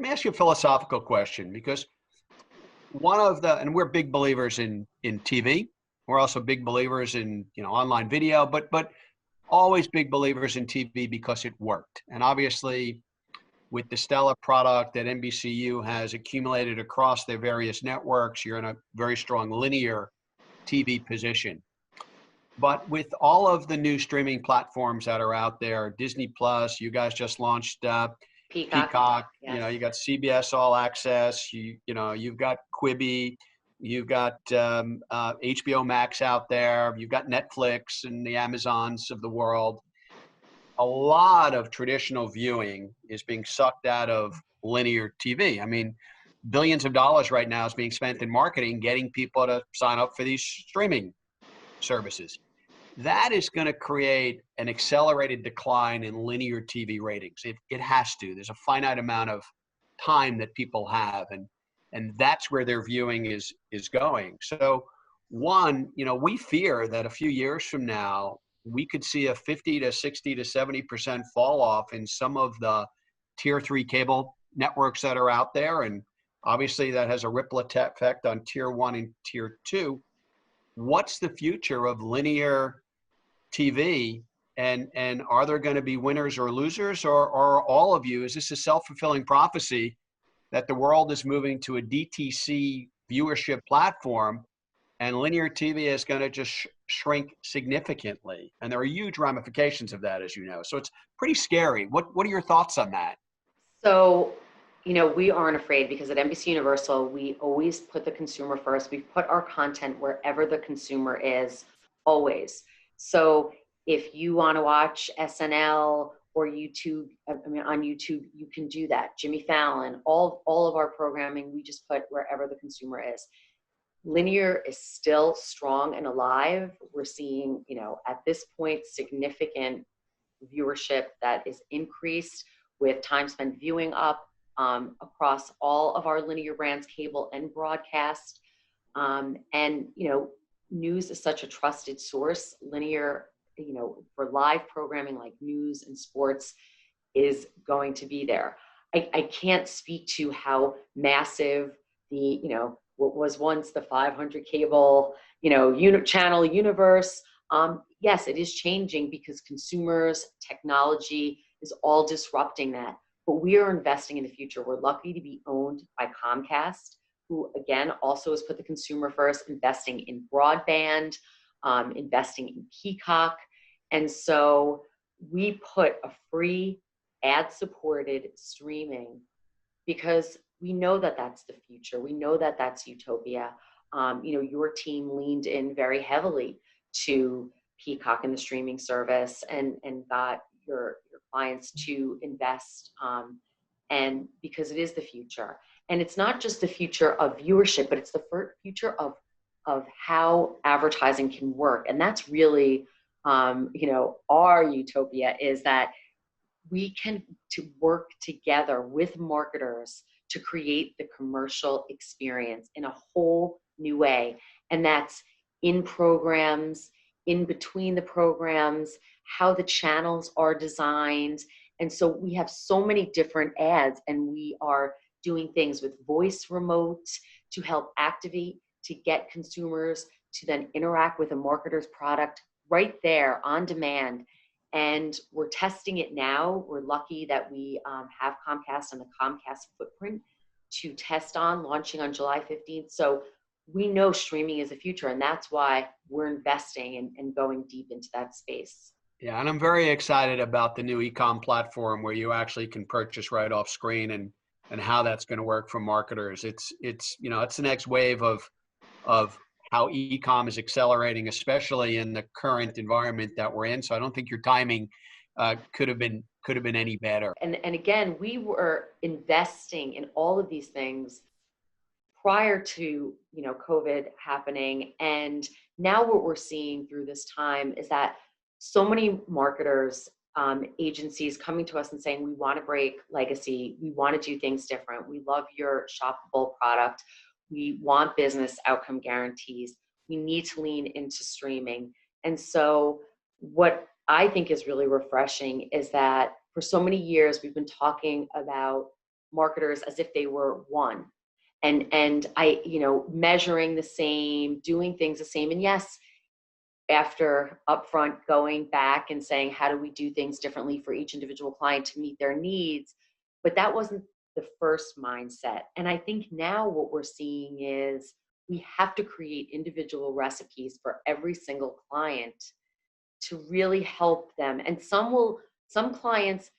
Let me ask you a philosophical question, because and we're big believers in TV. We're also big believers in, online video, but always big believers in TV because it worked. And obviously, with the stellar product that NBCU has accumulated across their various networks, you're in a very strong linear TV position. But with all of the new streaming platforms that are out there, Disney Plus, you guys just launched Peacock. Yes. You got CBS All Access. You've got Quibi. You've got HBO Max out there. You've got Netflix and the Amazons of the world. A lot of traditional viewing is being sucked out of linear TV. I mean, billions of dollars right now is being spent in marketing, getting people to sign up for these streaming services. That is going to create an accelerated decline in linear TV ratings. It has to. There's a finite amount of time that people have, and that's where their viewing is going. So one, we fear that a few years from now, we could see a 50 to 60 to 70% fall off in some of the tier 3 cable networks that are out there. And obviously that has a ripple effect on tier 1 and tier 2. What's the future of linear TV? And are there going to be winners or losers, or all of you? Is this a self-fulfilling prophecy that the world is moving to a DTC viewership platform and linear TV is going to just shrink significantly? And there are huge ramifications of that, as you know. So it's pretty scary. What are your thoughts on that? So, we aren't afraid, because at NBCUniversal, we always put the consumer first. We put our content wherever the consumer is, always. So if you want to watch SNL or YouTube, on YouTube, you can do that. Jimmy Fallon, all of our programming, we just put wherever the consumer is. Linear is still strong and alive. We're seeing, at this point, significant viewership that is increased with time spent viewing up across all of our linear brands, cable and broadcast. And news is such a trusted source. Linear, for live programming like news and sports, is going to be there. I can't speak to how massive the, what was once the 500 cable, channel universe. Yes, it is changing because consumers, technology is all disrupting that. But we are investing in the future. We're lucky to be owned by Comcast, who again also has put the consumer first, investing in broadband, investing in Peacock. And so we put a free ad-supported streaming because we know that that's the future. We know that that's utopia. Your team leaned in very heavily to Peacock and the streaming service and got your clients to invest, and because it is the future. And it's not just the future of viewership, but it's the future of how advertising can work. And that's really, our utopia, is that we can work together with marketers to create the commercial experience in a whole new way. And that's in programs, in between the programs, how the channels are designed. And so we have so many different ads, and we are doing things with voice remote to help activate, to get consumers to then interact with a marketer's product right there on demand. And we're testing it now. We're lucky that we have Comcast and the Comcast footprint to test on, launching on July 15th. So we know streaming is the future, and that's why we're investing and going deep into that space. Yeah, and I'm very excited about the new e-com platform where you actually can purchase right off screen, and how that's going to work for marketers. It's the next wave of how e-com is accelerating, especially in the current environment that we're in. So I don't think your timing could have been any better. And again, we were investing in all of these things prior to COVID happening, and now what we're seeing through this time is that so many marketers, agencies coming to us and saying, we want to break legacy, we want to do things different, we love your shoppable product, we want business outcome guarantees, we need to lean into streaming. And so what I think is really refreshing is that for so many years we've been talking about marketers as if they were one. And I, measuring the same, doing things the same. And yes, after upfront going back and saying, how do we do things differently for each individual client to meet their needs? But that wasn't the first mindset. And I think now what we're seeing is we have to create individual recipes for every single client to really help them. And some clients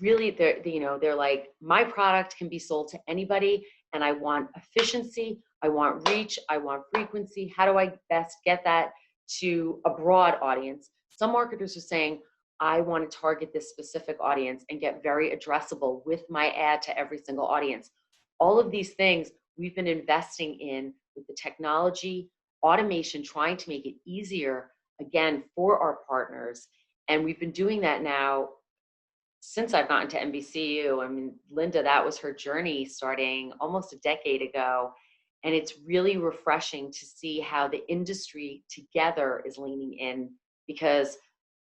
really, they're like, my product can be sold to anybody, and I want efficiency, I want reach, I want frequency. How do I best get that to a broad audience? Some marketers are saying, I want to target this specific audience and get very addressable with my ad to every single audience. All of these things we've been investing in with the technology, automation, trying to make it easier, again, for our partners. And we've been doing that now since I've gotten to NBCU. I mean, Linda, that was her journey starting almost a decade ago. And it's really refreshing to see how the industry together is leaning in, because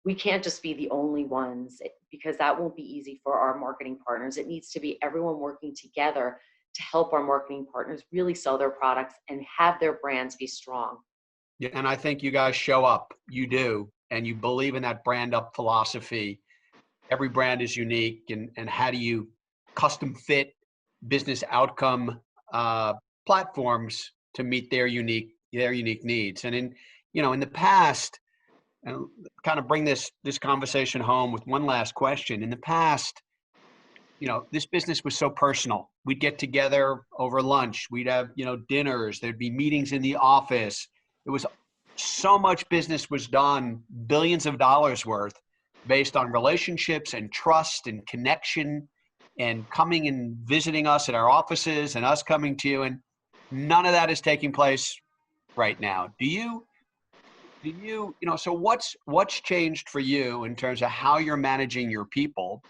we can't just be the only ones, because that won't be easy for our marketing partners. It needs to be everyone working together to help our marketing partners really sell their products and have their brands be strong. Yeah, and I think you guys show up. You do, and you believe in that brand up philosophy. Every brand is unique, and how do you custom fit business outcome platforms to meet their unique needs? And in the past, and kind of bring this conversation home with one last question. In the past, this business was so personal. We'd get together over lunch. We'd have, dinners. There'd be meetings in the office. It was so much business was done, billions of dollars worth, based on relationships and trust and connection and coming and visiting us at our offices and us coming to you. And none of that is taking place right now. So what's changed for you in terms of how you're managing your people?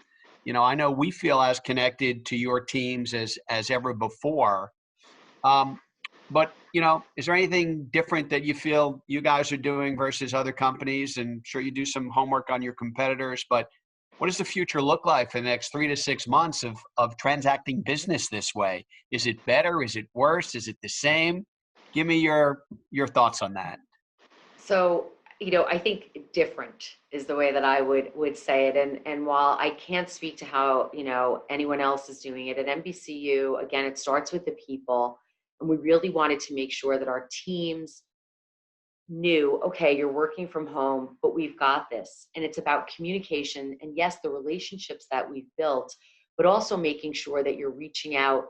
I know we feel as connected to your teams as ever before. But, is there anything different that you feel you guys are doing versus other companies? And sure, you do some homework on your competitors, but what does the future look like for the next 3 to 6 months of transacting business this way? Is it better? Is it worse? Is it the same? Give me your thoughts on that. So, I think different is the way that I would say it. And while I can't speak to how, anyone else is doing it at NBCU, again, it starts with the people. And we really wanted to make sure that our teams knew, okay, you're working from home, but we've got this. And it's about communication. And yes, the relationships that we've built, but also making sure that you're reaching out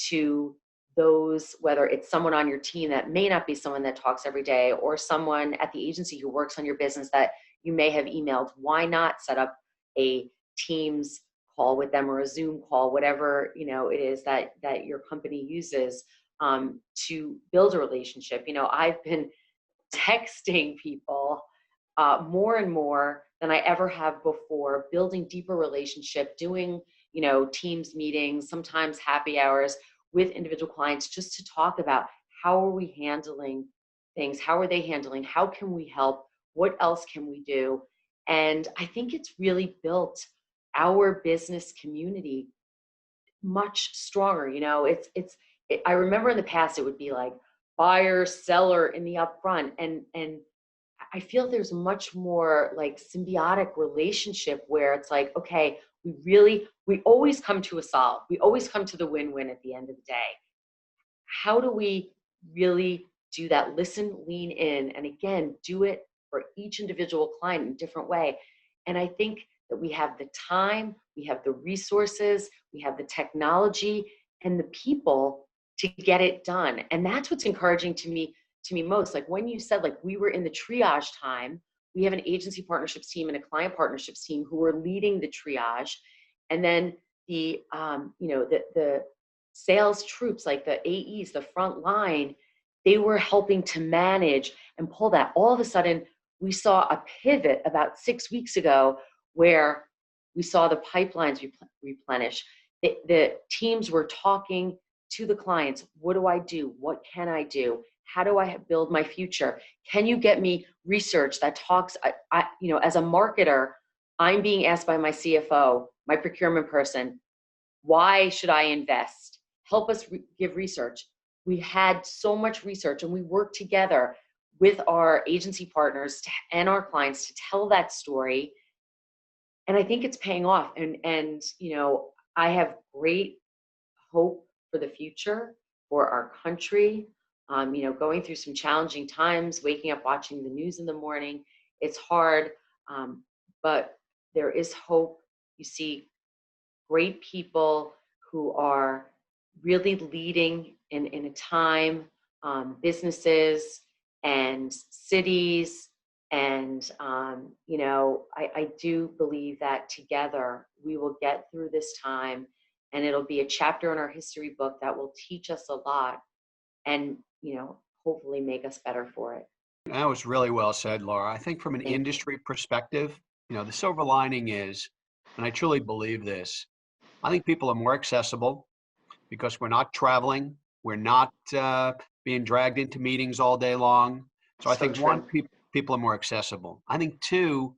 to those, whether it's someone on your team that may not be someone that talks every day, or someone at the agency who works on your business that you may have emailed. Why not set up a Teams call with them, or a Zoom call, whatever it is that your company uses to build a relationship. I've been texting people more and more than I ever have before, building deeper relationship, doing Teams meetings, sometimes happy hours with individual clients, just to talk about how are we handling things, how are they handling, how can we help, what else can we do. And I think it's really built our business community much stronger. I remember in the past it would be like buyer, seller in the upfront, and I feel there's a much more like symbiotic relationship where it's like, okay, we always come to a solve. We always come to the win-win at the end of the day. How do we really do that? Listen, lean in, and again, do it for each individual client in a different way. And I think that we have the time, we have the resources, we have the technology and the people to get it done. And that's what's encouraging to me most. Like when you said, like, we were in the triage time, we have an agency partnerships team and a client partnerships team who are leading the triage. And then the sales troops, like the AEs, the front line, they were helping to manage and pull that. All of a sudden, we saw a pivot about 6 weeks ago where we saw the pipelines replenish. The teams were talking to the clients. What do I do? What can I do? How do I build my future? Can you get me research that talks, as a marketer, I'm being asked by my CFO, my procurement person, Why should I invest? Help us give research. We had so much research, and we worked together with our agency partners and our clients to tell that story. And I think it's paying off. And I have great hope for the future for our country. Going through some challenging times, waking up, watching the news in the morning, it's hard, but there is hope. You see great people who are really leading in a time, businesses and cities. And, I do believe that together we will get through this time, and it'll be a chapter in our history book that will teach us a lot and, hopefully make us better for it. That was really well said, Laura. I think from an Thank you. industry perspective, the silver lining is, and I truly believe this, I think people are more accessible because we're not traveling. We're not being dragged into meetings all day long. So I So think one, true. people are more accessible. I think two,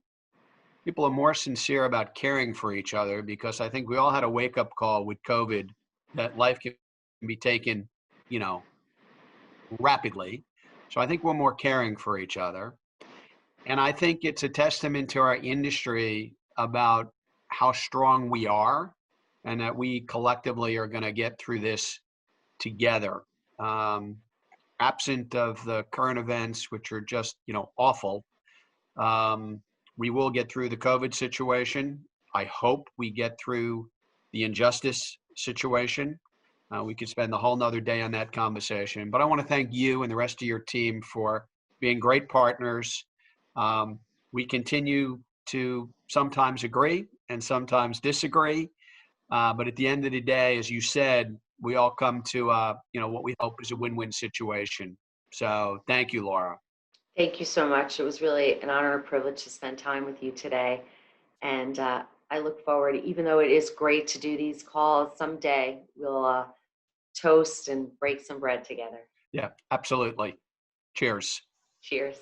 people are more sincere about caring for each other because I think we all had a wake up call with COVID that life can be taken, you know, rapidly. So I think we're more caring for each other. And I think it's a testament to our industry about how strong we are and that we collectively are going to get through this together. Um, Absent of the current events, which are just, awful, we will get through the COVID situation. I hope we get through the injustice situation. We could spend the whole nother day on that conversation. But I want to thank you and the rest of your team for being great partners. We continue to sometimes agree and sometimes disagree. But at the end of the day, as you said, we all come to, what we hope is a win-win situation. So thank you, Laura. Thank you so much. It was really an honor and a privilege to spend time with you today. And I look forward, even though it is great to do these calls, someday we'll toast and break some bread together. Yeah, absolutely. Cheers. Cheers.